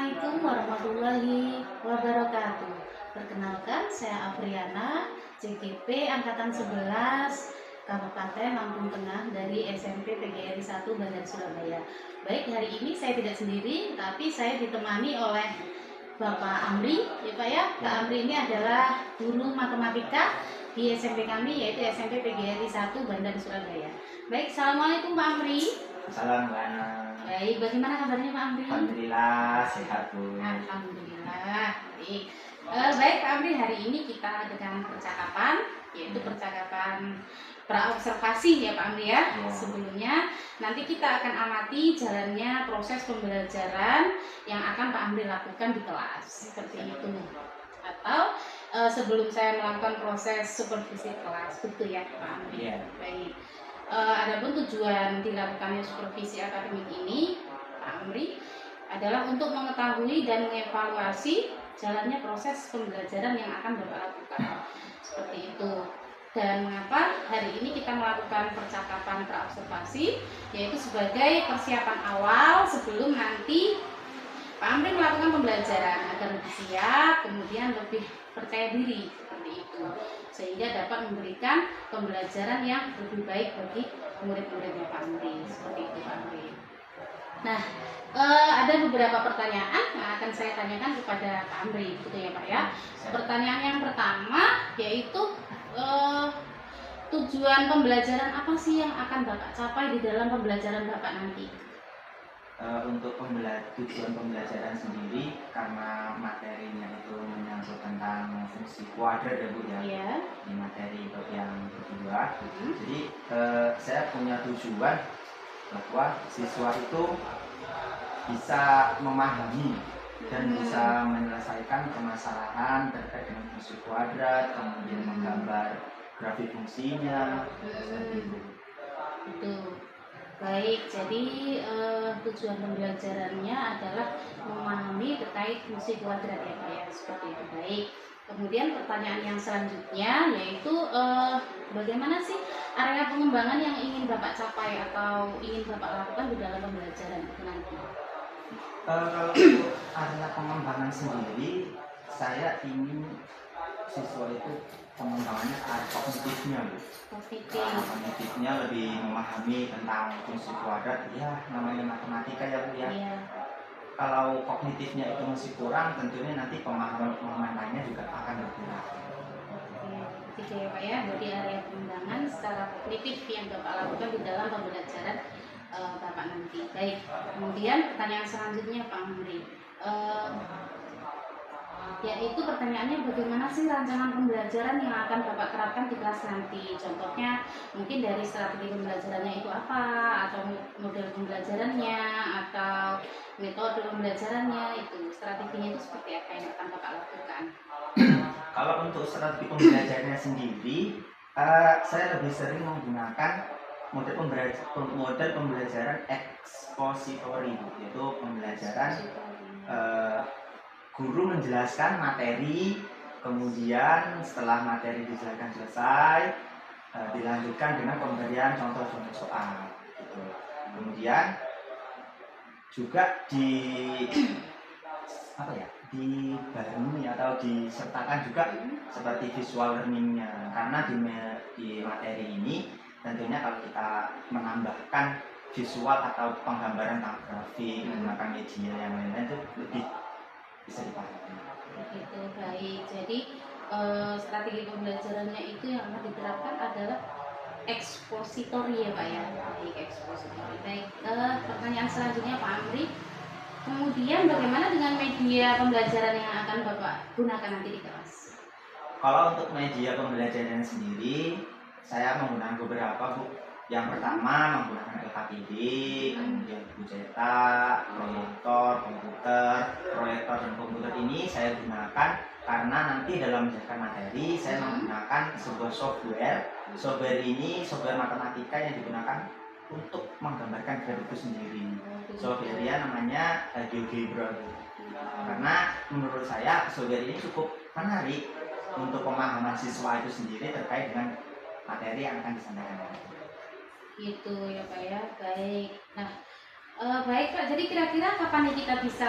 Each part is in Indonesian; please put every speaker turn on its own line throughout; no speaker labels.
Assalamualaikum warahmatullahi wabarakatuh. Perkenalkan, saya Afriana, CGP Angkatan 11, Kabupaten Lampung Tengah dari SMP PGRI 1 Bandar Surabaya. Baik, hari ini saya tidak sendiri, tapi saya ditemani oleh Bapak Amri, ya Pak ya. Pak Amri ini adalah guru matematika di SMP kami, yaitu SMP PGRI 1 Bandar Surabaya. Baik, Assalamualaikum Pak Amri.
Salam Mbak Ana.
Baik, bagaimana kabarnya Pak Amri?
Alhamdulillah sehat Bu.
Alhamdulillah. Baik. Baik Pak Amri, hari ini kita dengan percakapan, yaitu percakapan praobservasi ya Pak Amri ya. Sebelumnya nanti kita akan amati jalannya proses pembelajaran yang akan Pak Amri lakukan di kelas, seperti itu. Atau sebelum saya melakukan proses supervisi kelas, betul ya Pak Amri? Baik. Adapun tujuan dilakukannya supervisi akademik ini, Pak Amri, adalah untuk mengetahui dan mengevaluasi jalannya proses pembelajaran yang akan Bapak lakukan. Seperti itu. Dan mengapa hari ini kita melakukan percakapan praobservasi, yaitu sebagai persiapan awal sebelum nanti Pak Amri melakukan pembelajaran agar lebih siap, kemudian lebih percaya diri seperti itu, sehingga dapat memberikan pembelajaran yang lebih baik bagi murid-muridnya Pak Amri, seperti itu Pak Amri. Nah, ada beberapa pertanyaan yang akan saya tanyakan kepada Pak Amri, gitu ya Pak ya. Pertanyaan yang pertama yaitu tujuan pembelajaran apa sih yang akan Bapak capai di dalam pembelajaran Bapak nanti?
Untuk tujuan pembelajaran sendiri, karena materinya itu menyangkut tentang fungsi kuadrat ya Bu ya, di materi yang kedua. Jadi saya punya tujuan bahwa siswa itu bisa memahami dan bisa menyelesaikan permasalahan terkait dengan fungsi kuadrat, kemudian menggambar grafik fungsinya, seperti itu.
Betul. Baik, jadi tujuan pembelajarannya adalah memahami terkait fungsi kuadrat ya Pak ya, seperti itu. Baik. Kemudian pertanyaan yang selanjutnya yaitu bagaimana sih area pengembangan yang ingin Bapak capai atau ingin Bapak lakukan di dalam pembelajaran itu nanti?
Kalau untuk area pengembangan sendiri, saya ingin siswa itu pengembangannya kognitifnya Bu. Kognitifnya lebih memahami tentang fungsi kuadrat, ya namanya matematika ya Bu ya. Kalau kognitifnya itu masih kurang, tentunya nanti pemahaman lainnya juga akan berkurang.
Gitu ya Pak ya, jadi area pengembangan secara kognitif yang Bapak lakukan di dalam pembelajaran Bapak nanti. Baik, kemudian pertanyaan selanjutnya Pak Amri, yaitu pertanyaannya bagaimana sih rancangan pembelajaran yang akan Bapak terapkan di kelas nanti? Contohnya mungkin dari strategi pembelajarannya itu apa, atau model pembelajarannya, atau metode pembelajarannya, itu strateginya itu seperti apa yang akan Bapak lakukan?
Kalau untuk strategi pembelajarannya sendiri, saya lebih sering menggunakan model pembelajaran ekspositori, yaitu pembelajaran guru menjelaskan materi, kemudian setelah materi dijelaskan selesai, dilanjutkan dengan pemberian contoh-contoh soal. Gitu. Kemudian juga dibarengi atau disertakan juga seperti visual learningnya, karena di materi ini tentunya kalau kita menambahkan visual atau penggambaran tentang grafik menggunakan media yang lain-lain itu lebih bisa dipahami.
Begitu, baik. Jadi strategi pembelajarannya itu yang akan diterapkan adalah ekspositori ya Pak ya. Baik, ekspositori. Baik, pertanyaan selanjutnya Pak Amri, kemudian bagaimana dengan media pembelajaran yang akan Bapak gunakan nanti di kelas?
Kalau untuk media pembelajaran sendiri, saya menggunakan beberapa Bu. Yang pertama menggunakan LKPD, kemudian buku cetak, proyektor dan komputer ini saya gunakan karena nanti dalam menjelaskan materi saya menggunakan sebuah software ini software matematika yang digunakan untuk menggambarkan grafik itu sendiri. Software-nya namanya GeoGebra. Karena menurut saya software ini cukup menarik untuk pemahaman siswa itu sendiri terkait dengan materi yang akan disampaikan.
Gitu ya Pak ya, baik. Nah, Baik Pak, jadi kira-kira kapan nih kita bisa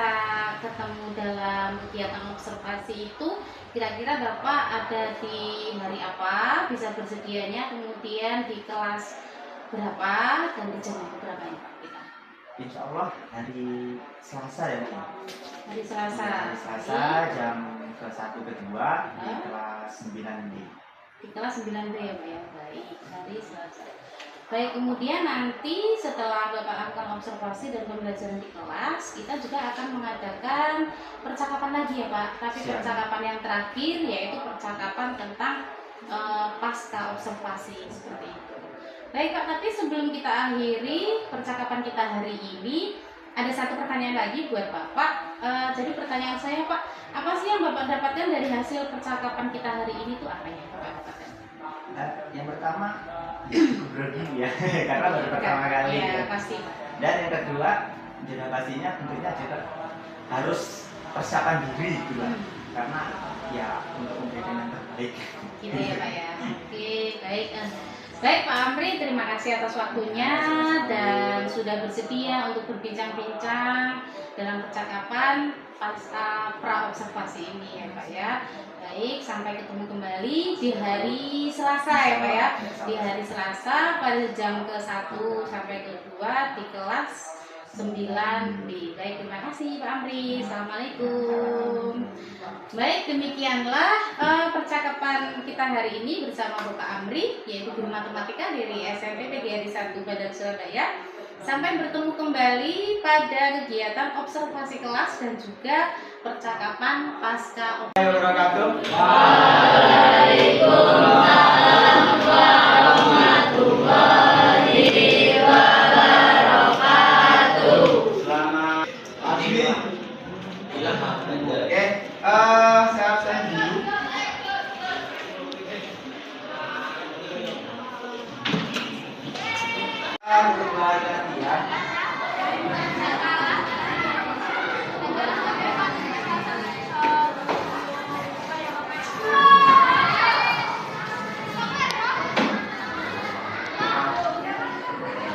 ketemu dalam kegiatan observasi itu? Kira-kira Bapak ada di hari apa, bisa bersedianya, kemudian di kelas berapa, dan di jam berapa ya Pak kita?
Insya Allah hari Selasa ya Pak.
Hari Selasa.
Hari Selasa jam ke-1 ke-2 di kelas 9B.
Di kelas 9B ya Pak ya, baik, hari Selasa. Baik, kemudian nanti setelah Bapak lakukan observasi dan pembelajaran di kelas, kita juga akan mengadakan percakapan lagi ya Pak. Tapi
Siap.
percakapan yang terakhir yaitu percakapan tentang pasca observasi seperti itu. Baik Pak, tapi sebelum kita akhiri percakapan kita hari ini, ada satu pertanyaan lagi buat Bapak. Jadi pertanyaan saya Pak, apa sih yang Bapak dapatkan dari hasil percakapan kita hari ini itu apa ya Bapak dapatkan?
Yang pertama grogi ya karena baru pertama kali
ya,
ya.
pasti.
Dan yang kedua juga pastinya tentunya juga harus persiapan diri gitu lah. Karena ya untuk memberikan yang terbaik
Gitu ya Pak ya. Oke, baik. Baik Pak Amri, terima kasih atas waktunya dan sudah bersedia untuk berbincang-bincang dalam percakapan pasca pra-observasi ini ya Pak ya. Baik, sampai ketemu kembali di hari Selasa ya Pak ya. Di hari Selasa pada jam ke-1 sampai ke-2 di kelas 9B. Baik, terima kasih Pak Amri. Assalamualaikum. Baik, demikianlah percakapan kita hari ini bersama Bapak Amri, yaitu guru matematika dari SMP PGRI 1 Badan Surabaya. Sampai bertemu kembali pada kegiatan observasi kelas dan juga percakapan pasca
wabarakatuh.
Waalaikumsalam warahmatullahi wabarakatuh.
Selamat pagi. Oke, saya absen dulu. Berbahagia ya.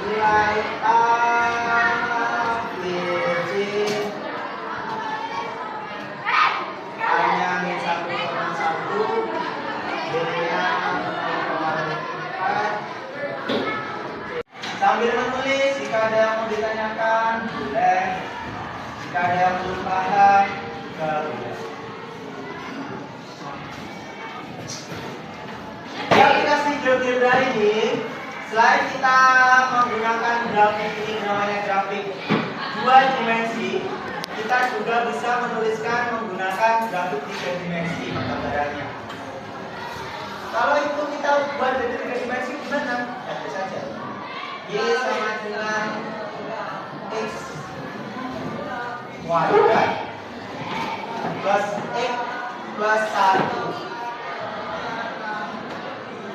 Mulai A, B, C. A-nya min 1,1, B-nya 0,4. Sambil menulis, jika ada yang mau ditanyakan, boleh. Jika ada yang belum paham, juga boleh. Di aplikasi GeoGebra ini, selain kita menggunakan grafik ini namanya grafik 2 dimensi, kita juga bisa menuliskan menggunakan grafik 3 dimensi penggambarannya. Kalau itu kita buat dari 3 dimensi gimana? Ya bisa saja. Y sama dengan X kuadrat plus X plus 1.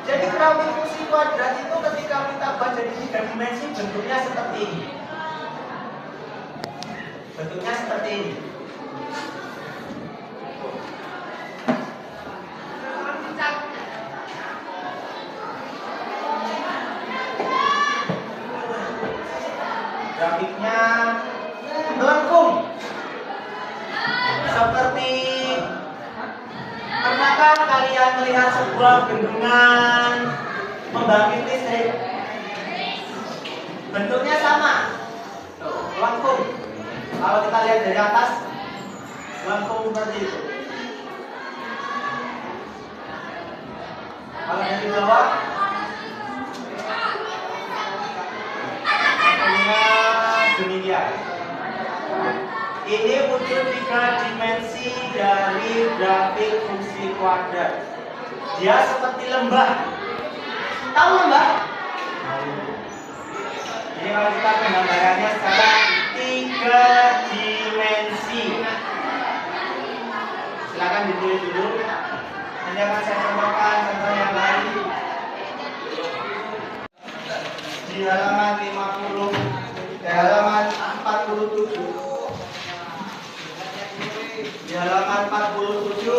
Jadi grafik fungsi kuadrat itu ketika kita buat jadi 3 dimensi bentuknya seperti ini. Bentuknya seperti ini. Grafiknya melengkung. Seperti pernahkah kalian melihat sebuah bendungan membangkit listrik? Bentuknya sama, melengkung. Kalau kita lihat dari atas, melengkung seperti itu. Kalau dari bawah, demikian. Ini wujud 3 dimensi dari grafik fungsi kuadrat. Dia seperti lembah. Tahu lembah? Ini kalau kita penggambarannya secara 3 dimensi. Silakan ditulis dulu. Nanti akan saya contohkan contoh yang lain. Di halaman 47. Di halaman 47 itu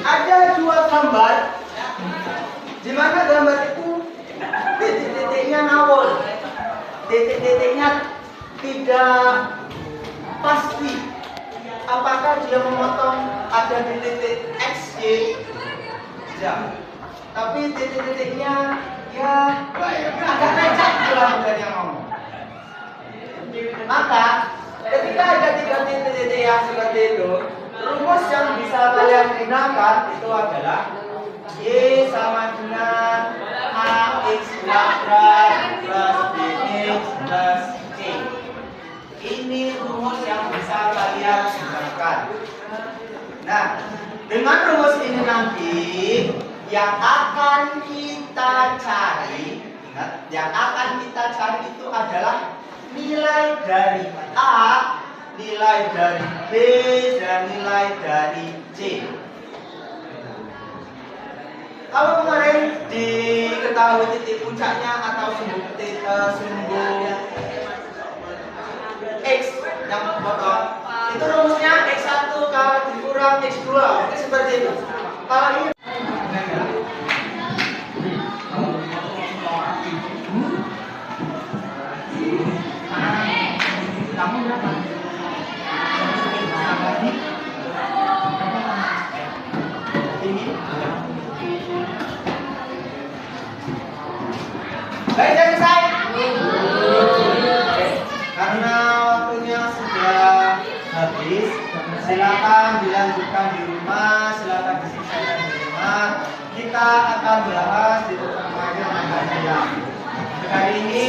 ada 2 gambar, di mana gambar itu titik-titiknya ngawur. titik-titiknya tidak pasti. Apakah dia memotong ada di titik X, Y? Tidak. Tapi titik-titiknya ya agak necak dalam yang ngomong. Maka ketika ada 3 titik-titik yang seperti itu, rumus yang bisa kalian gunakan itu adalah Y sama dengan AX kuadrat plus BX plus C. Ini rumus yang bisa kalian gunakan. Nah, dengan rumus ini nanti yang akan kita cari, ingat, yang akan kita cari itu adalah nilai dari A, nilai dari B, dan nilai dari C. Kalau kemarin diketahui titik puncaknya atau sumbu X yang potong, itu rumusnya X1 dikurang X2, seperti itu. Kalau ini kamu berapa? Ini. Baik, selesai. Karena waktunya sudah habis, silakan dilanjutkan di rumah, silakan diselesaikan di rumah. Kita akan bahas di pertemuan yang lain. Sekali ini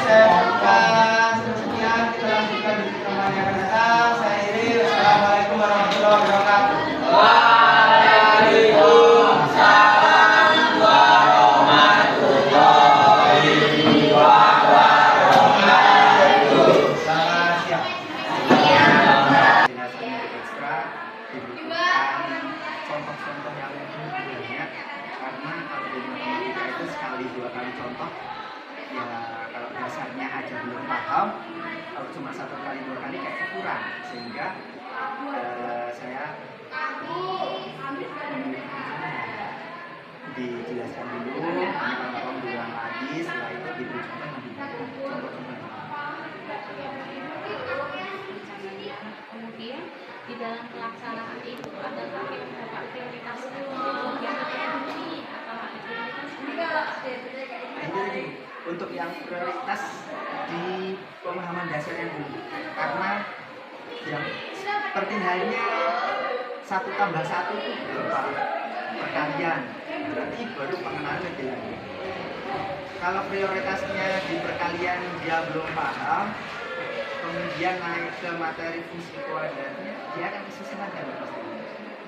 saya bukan sekian, kita lanjutkan di pertemuan yang akan datang. Saya Iri, wassalamualaikum warahmatullahi wabarakatuh. Waalaikumsalam warahmatullahi wabarakatuh. Selamat siang. Penjelasannya ekstra diberikan contoh-contoh yang banyak, karena kalau di matematika itu sekali 2 kali contoh ya, kalau dasarnya aja belum paham, kalau cuma 1 kali 2 kali kayak kurang, sehingga saya dijelaskan dulu, orang bilang lagi, setelah itu diberi contoh nanti contoh-contoh.
Kemudian di dalam pelaksanaan itu ada beberapa prioritas ini atau ada prioritas
untuk yang prioritas di pemahaman dasarnya dulu, karena yang seperti halnya 1 tambah 1 itu berapa perkalian, berarti baru pengenalan lebih lanjut. Kalau prioritasnya di perkalian dia belum paham, kemudian naik ke materi fungsi kuadratnya, dia akan kesusahan kan pasti.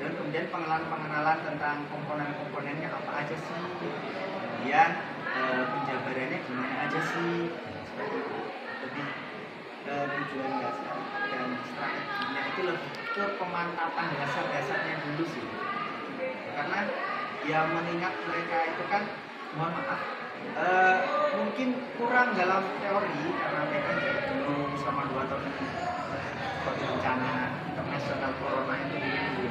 Dan kemudian pengenalan tentang komponen-komponennya apa aja sih, kemudian penjabarannya gimana aja sih, seperti itu. Lebih tujuan dasar dan strateginya itu lebih ke pemantapan dasar-dasarnya dulu sih, karena ya mengingat mereka itu kan, mohon maaf, mungkin kurang dalam teori karena mereka belum sama 2 tahun seperti bencana internasional corona itu dulu.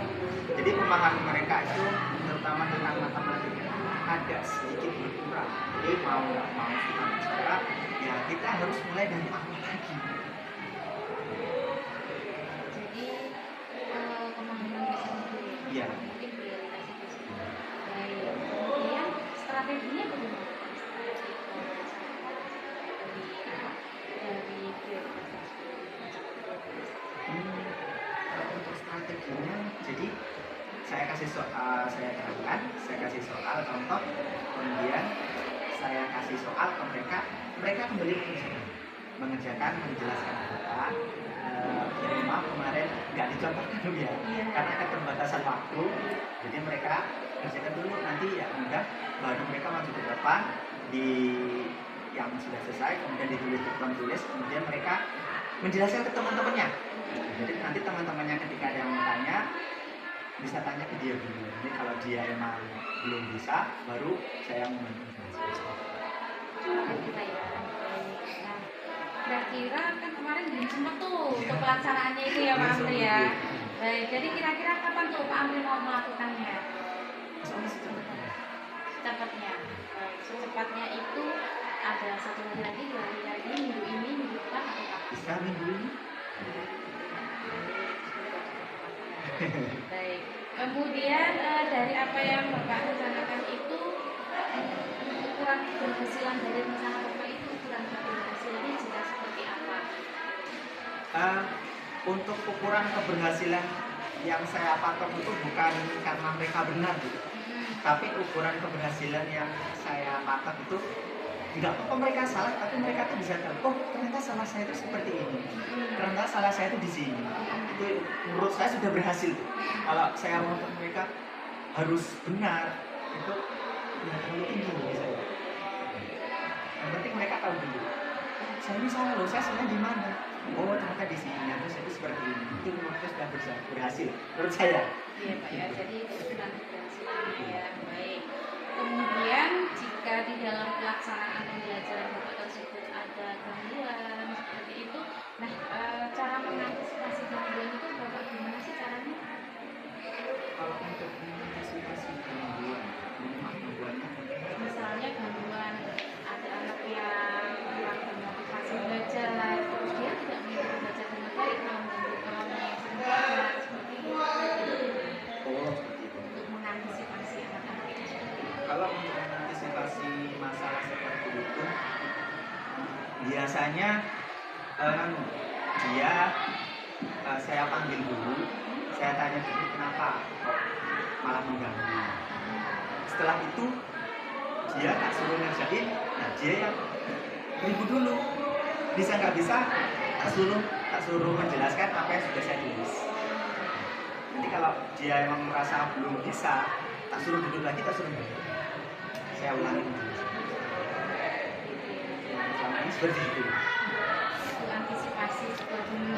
Jadi pemahaman mereka itu terutama tentang matematika agak sedikit berkurang. Jadi mau nggak mau kita bicara, ya kita harus mulai dari awal lagi.
Jadi pemahaman dasar dulu.
Iya.
Mungkin prioritas itu sih. Baik. Kemudian strateginya bagaimana? Dari prioritas
Untuk strateginya, jadi saya kasih soal, saya terangkan, saya kasih soal contoh, kemudian saya kasih soal ke mereka, mereka kembali mengerjakan, menjelaskan kita. Ya maaf kemarin nggak dicontohkan dulu ya, karena keterbatasan waktu, jadi mereka kerjakan dulu, nanti ya mudah baru mereka maju ke depan di yang sudah selesai, kemudian ditulis di papan tulis, kemudian mereka menjelaskan ke teman-temannya. Jadi nanti teman-temannya ketika ada yang mau tanya, bisa tanya ke dia dulu. Jadi kalau dia emang belum bisa, baru saya membantu.
kita ya. Nah, kira-kira kan kemarin belum sempat tuh untuk pelaksanaannya itu ya Pak Amri ya. Baik, jadi kira-kira kapan tuh Pak Amri mau melakukannya? Secepatnya. Baik, secepatnya itu ada 1 hari lagi, 2 hari lagi, minggu ini, minggu depan atau kapan?
Bisa minggu ini.
Baik. Kemudian dari apa yang Bapak rencanakan itu, ukuran keberhasilan dari rencana Bapak itu, ukuran keberhasilannya jika seperti apa?
Untuk ukuran keberhasilan yang saya patok itu bukan karena mereka benar gitu, tapi ukuran keberhasilan yang saya patok itu nggak apa-apa mereka salah, tapi mereka tuh bisa tahu, oh ternyata salah saya itu seperti ini, ternyata salah saya itu di sini. Itu menurut saya sudah berhasil. Kalau saya mau mereka harus benar, itu ya terlalu tinggi bagi saya. Yang penting mereka tahu dulu, saya ini salah loh, saya salah di mana? Oh ternyata di sini, terus itu seperti ini. Itu menurut saya sudah berhasil, menurut saya.
Iya Pak ya, jadi ukuran keberhasilannya ya. Baik. Kemudian jika di dalam pelaksanaan pembelajaran Bapak tersebut ada gangguan seperti itu, nah cara mengantisipasi gangguan itu Bapak gimana sih caranya?
Kalau untuk mengantisipasi gangguan, membuatnya
Misalnya gangguan ada anak yang kurang termotivasi belajar, terus dia tidak mengikuti belajar dengan baik, mengganggu sekolah seperti itu.
seperti itu.
Untuk mengantisipasi anak-anak itu seperti itu.
Kalau untuk mengantisipasi masalah seperti itu, biasanya dia saya panggil dulu, saya tanya dulu kenapa kok malah mengganggu. Setelah itu dia tak suruh ngerjain, nah dia yang ribut dulu. Bisa nggak bisa, tak suruh menjelaskan apa yang sudah saya tulis. Nanti kalau dia emang merasa belum bisa, tak suruh duduk lagi, tak suruh duduk. Saya ulangi. Selama ini seperti itu.
Antisipasi seperti ini.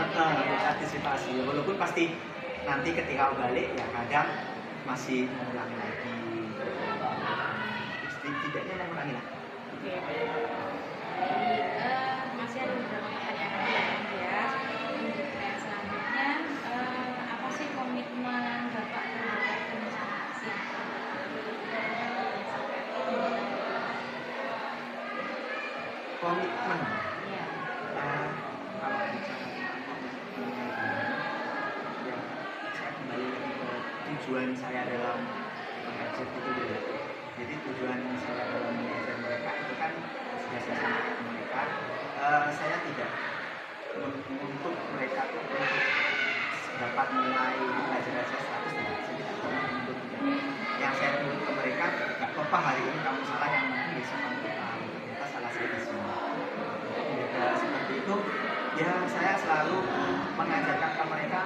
Antisipasi, walaupun pasti nanti ketika balik ya kadang masih mengulangi lagi. Setidaknya mengulangi lagi.
Oke. Masih ada beberapa pertanyaan lagi ya. Untuk pertanyaan selanjutnya, apa sih komitmen Bapak terhadap rencana aksi?
Komitmen.
Ya.
Kalau bicara tentang komitmen, ya saya kembali lagi ke tujuan saya dalam mengajar itu dulu. Jadi tujuan saya dalam mengajar mereka itu kan sudah saya sampaikan ke mereka. Saya tidak menuntut mereka tuh untuk dapat nilai pelajaran saya 100 tidak. Saya tidak pernah menuntut itu. Yang saya tuntut ke mereka, nggak apa-apa hari ini kamu salah, yang penting besok kamu tahu ternyata salah saya di sini. Seperti itu, ya saya selalu mengajarkan ke mereka,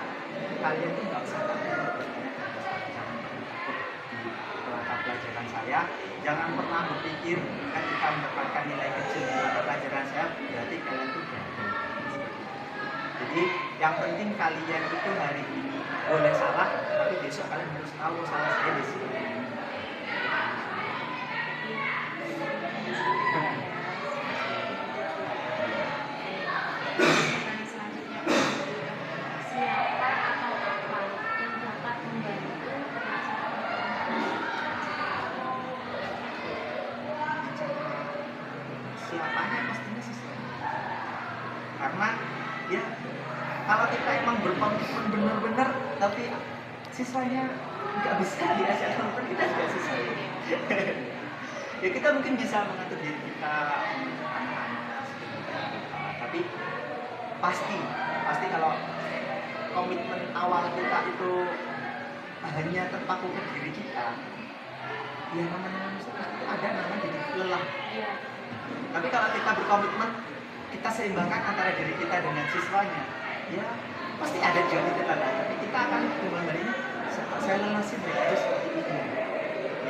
kalian tuh nggak usah takut bertanya, jangan pernah takut di mata pelajaran saya, jangan pernah berpikir ketika mendapatkan nilai kecil di mata pelajaran saya berarti kalian tuh gagal. Jadi yang penting kalian itu hari ini boleh salah, tapi besok kalian harus tahu salah saya di sini.
Siapa atau apa yang dapat membantu
Siapanya pastinya siswa. Karena ya kalau kita emang berkomitmen benar-benar tapi siswanya nggak bisa diajak nonton, kita juga susah. Ya kita mungkin bisa mengatur diri kita, anak-anak tapi pasti kalau komitmen awal kita itu hanya terpaku ke diri kita, ya namanya manusia pasti ada namanya jadi lelah.
Iya.
Tapi kalau kita berkomitmen, kita seimbangkan antara diri kita dengan siswanya, ya pasti ada juga kita lelah. Tapi kita akan kembali ini, saya lelah sih mereka itu seperti ini.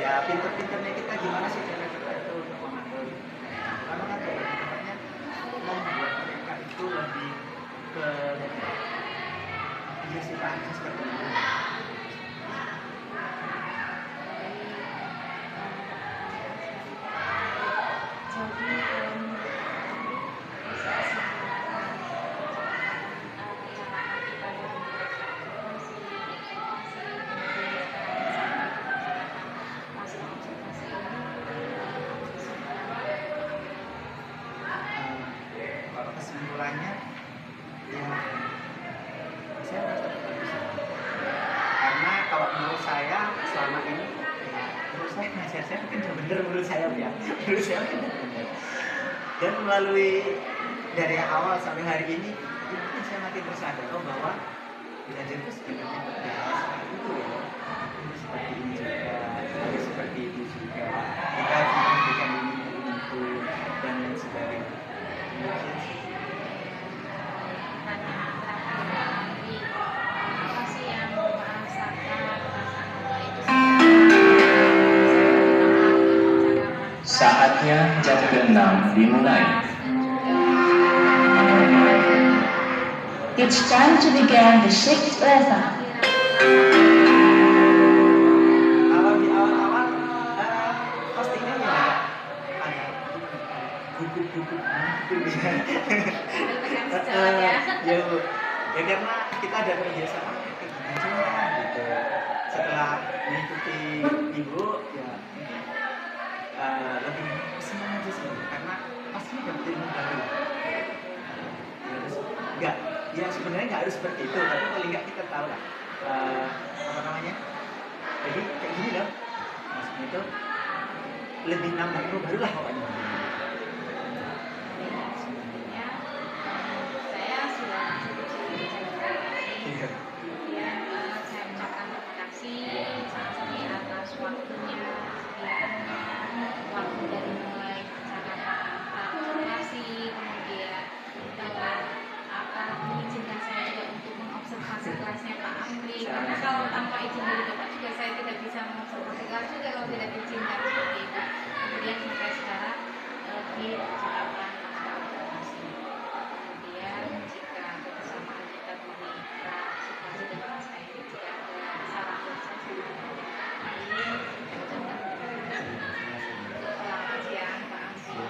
Ya pinter-pinternya kita gimana sih cara kita itu untuk mengatur. Karena kan sebenarnya membuat mereka itu lebih ke iya sih Pak, seperti itu. share kan udah bener menurut saya ya. Menurut saya kan udah bener. Dan melalui dari yang awal sampai hari ini mungkin saya makin tersadar bahwa belajar itu sebenarnya seperti itu ya. Seperti ini juga, harus seperti itu juga. Kita harus memberikan ini itu dan lain sebagainya. Mungkin sih.
Apa sih yang merasakan perasaan bahwa itu
Saatnya jam ke-6 dimulai.
It's time to begin the sixth lesson.
Kalau di awal-awal postingnya ya ada gugup-gugup gitu ya. Ya, ya karena kita ada kebiasaan kayak gini aja gitu. Setelah mengikuti ibu ya lebih senang aja sih karena pasti dapat ilmu baru. Enggak, ya sebenarnya nggak harus seperti itu, tapi paling nggak kita tahu lah apa namanya. Jadi kayak gini loh, maksudnya itu lebih nambah ilmu baru lah pokoknya.
sebenarnya saya sudah cukup sering bicara ini. Ya, saya ucapkan terima kasih Santri atas waktunya, kesediaannya, waktu dari mulai percakapan observasi, kemudian dengan apa mengizinkan saya juga untuk mengobservasi kelasnya Pak Amri, karena kalau tanpa izin dari Bapak juga saya tidak bisa mengobservasi kelas juga kalau tidak diizinkan seperti itu. Kemudian sampai sekarang di percakapan pasca observasi. Kemudian jika kebersamaan kita di observasi dan pasca ini jika ada kesalahan saya selamat siang Pak Amri.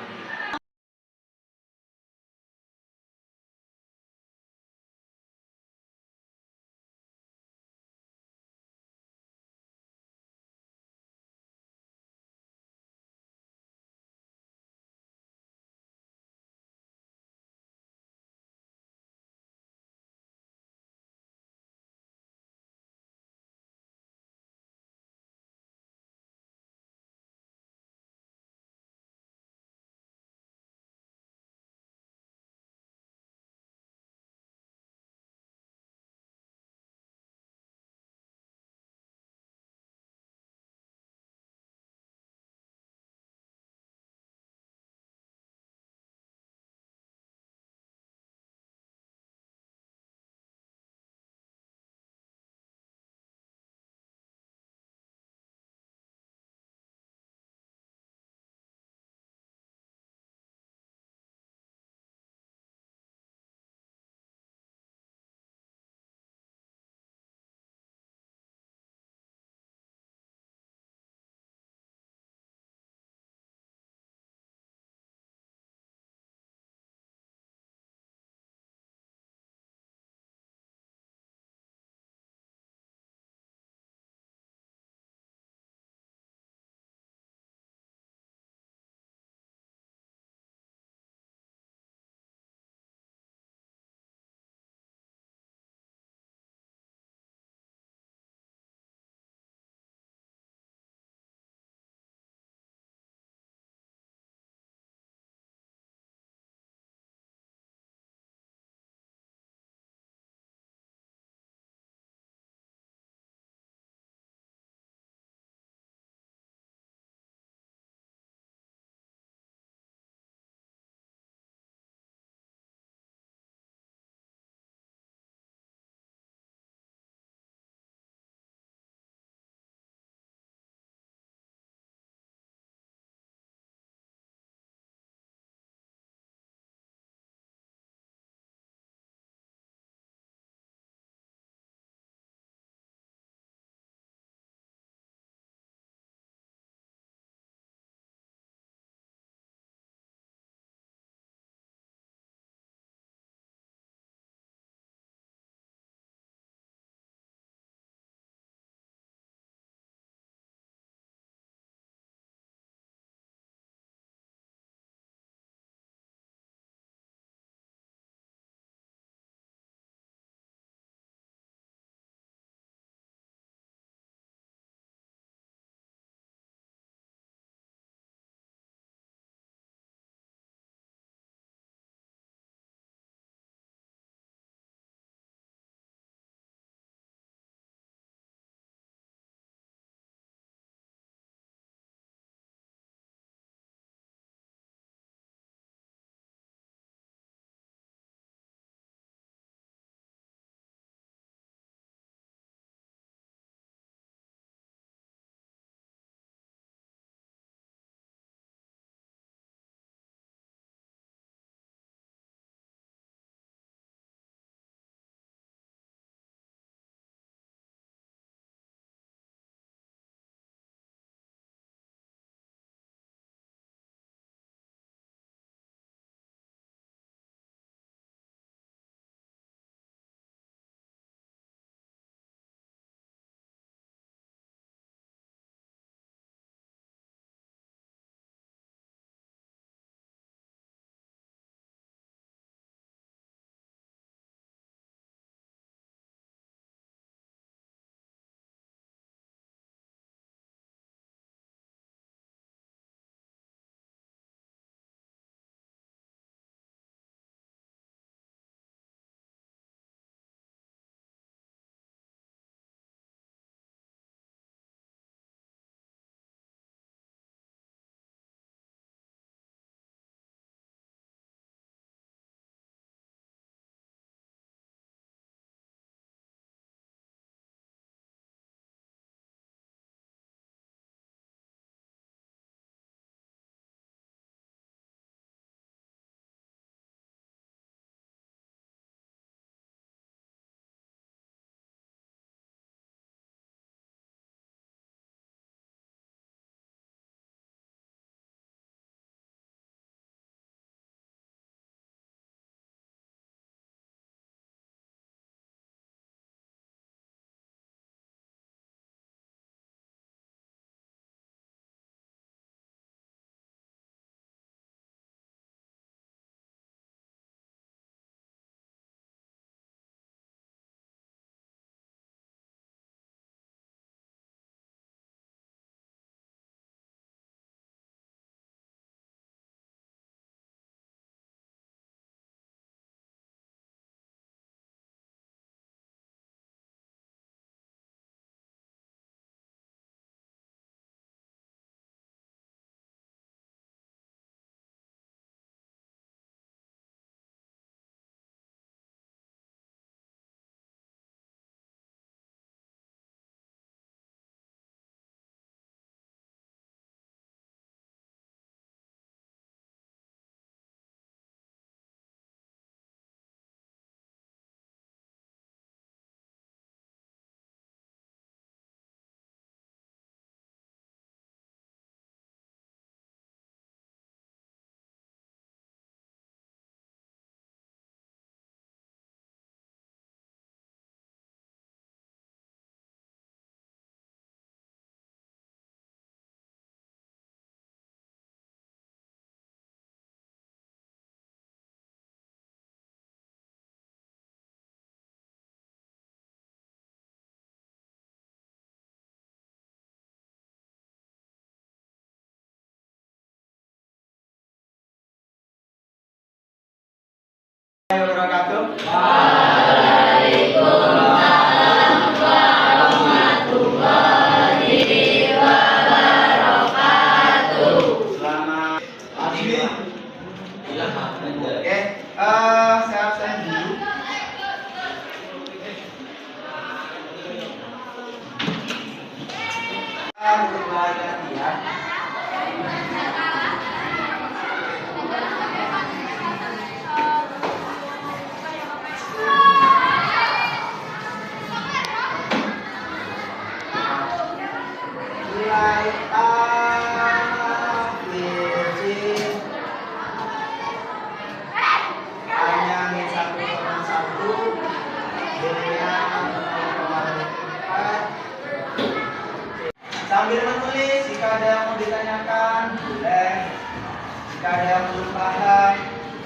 Jika ada yang belum paham,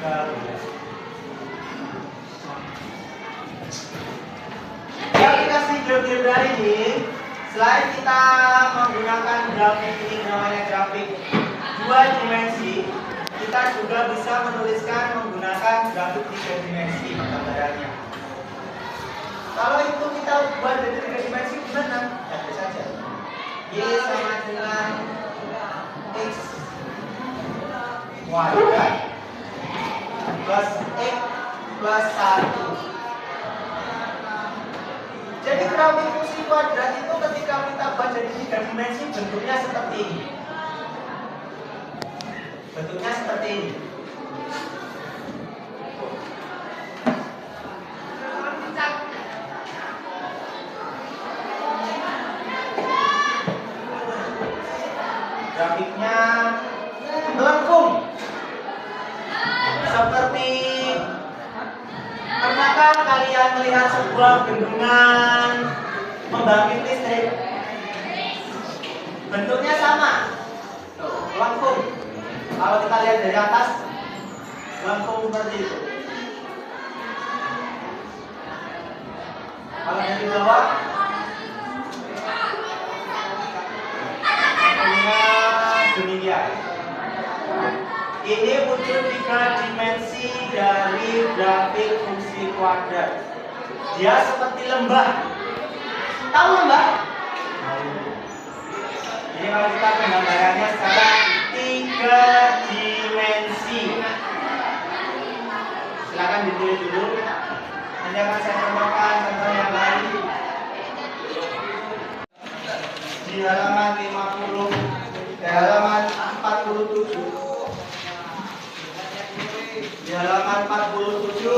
gabung. Di aplikasi GrabDriver ini, selain kita menggunakan grafik ini namanya grafik 2 dimensi, kita juga bisa menuliskan menggunakan grafik 3 dimensi gambarannya. Kalau itu kita buat dari 3 dimensi gimana? Ya bisa saja. Y sama dengan X kuadrat plus X plus 1. Jadi grafik fungsi kuadrat itu ketika kita buat jadi 3 dimensi bentuknya seperti ini. Bentuknya seperti ini. Grafiknya melengkung. Seperti pernahkah kalian melihat sebuah bendungan membangkit listrik? Bentuknya sama. Tuh, melengkung. Kalau kita lihat dari atas, melengkung seperti itu. Kalau dari bawah, demikian. Ini wujud 3 dimensi dari grafik fungsi kuadrat. Dia seperti lembah. Tahu lembah? Ini kalau kita penggambarannya secara 3 dimensi. Silakan ditulis dulu. Nanti akan saya tambahkan contoh yang lain. Di halaman 50, di halaman 47. Di halaman 47 itu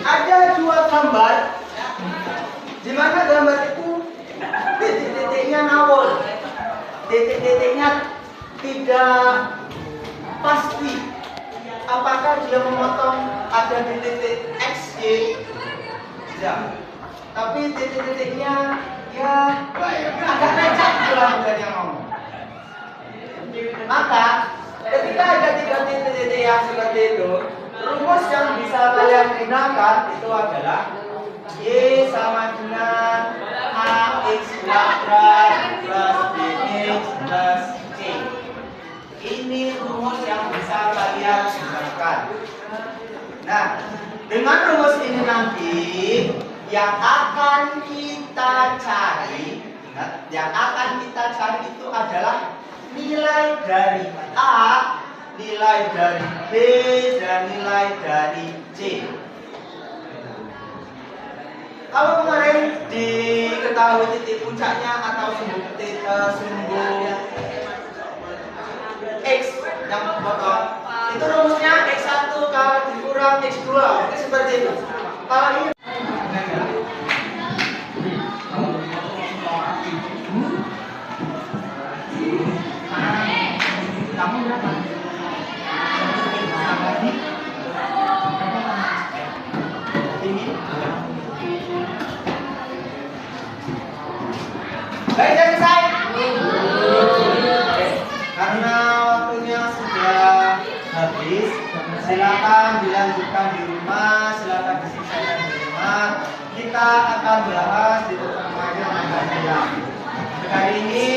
ada 2 gambar, di mana gambar itu titik-titiknya ngawur, titik-titiknya tidak pasti. Apakah dia memotong ada di titik X, Y? Tidak. Tapi titik-titiknya ya agak lecet kurang dari yang ngomong. Maka ketika ada 3 titik-titik yang seperti itu, rumus yang bisa kalian gunakan itu adalah Y sama dengan AX kuadrat plus BX plus C. Ini rumus yang bisa kalian gunakan. Nah, dengan rumus ini nanti yang akan kita cari, ingat, yang akan kita cari itu adalah nilai dari A, nilai dari B, dan nilai dari C. Kalau kemarin diketahui titik puncaknya atau sumbu X yang potong, itu rumusnya X1 kalau dikurang X2, itu seperti itu. Kalau ini kamu berapa? Ini. Baik, selesai. Karena waktunya sudah habis, silakan dilanjutkan di rumah, silakan diselesaikan di rumah. Kita akan bahas di pertemuan yang akan datang. Kali ini